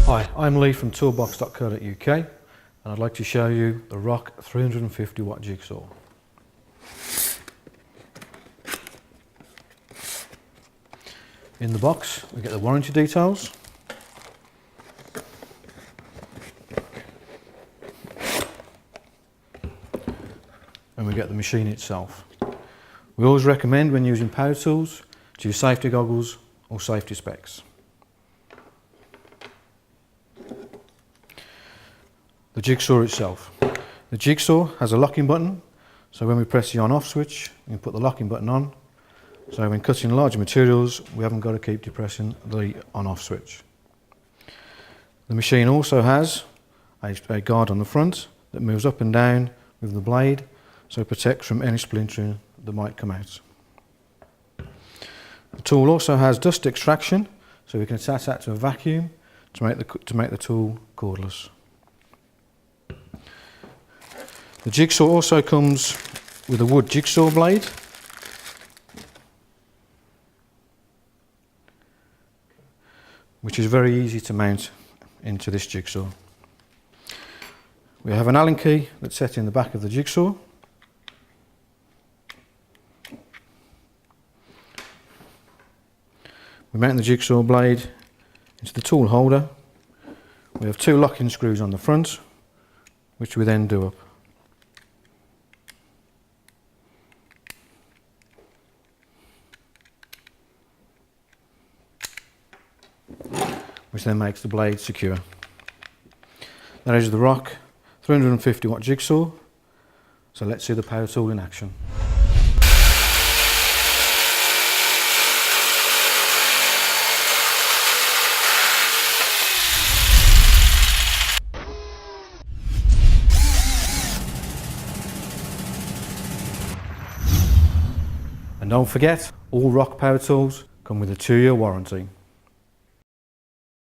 Hi, I'm Lee from Toolbox.co.uk and I'd like to show you the ROK 350W Jigsaw. In the box we get the warranty details, and we get the machine itself. We always recommend when using power tools to use safety goggles or safety specs. The jigsaw itself. The jigsaw has a locking button, so when we press the on-off switch, we can put the locking button on. So when cutting larger materials, we haven't got to keep depressing the on-off switch. The machine also has a guard on the front that moves up and down with the blade, so it protects from any splintering that might come out. The tool also has dust extraction, so we can attach that to a vacuum to make the tool cordless. The jigsaw also comes with a wood jigsaw blade, which is very easy to mount into this jigsaw. We have an Allen key that's set in the back of the jigsaw. We mount the jigsaw blade into the tool holder. We have two locking screws on the front, which we then do up. Which then makes the blade secure. That is the ROK 350W Jigsaw. So let's see the power tool in action. And don't forget, all ROK power tools come with a 2-year warranty.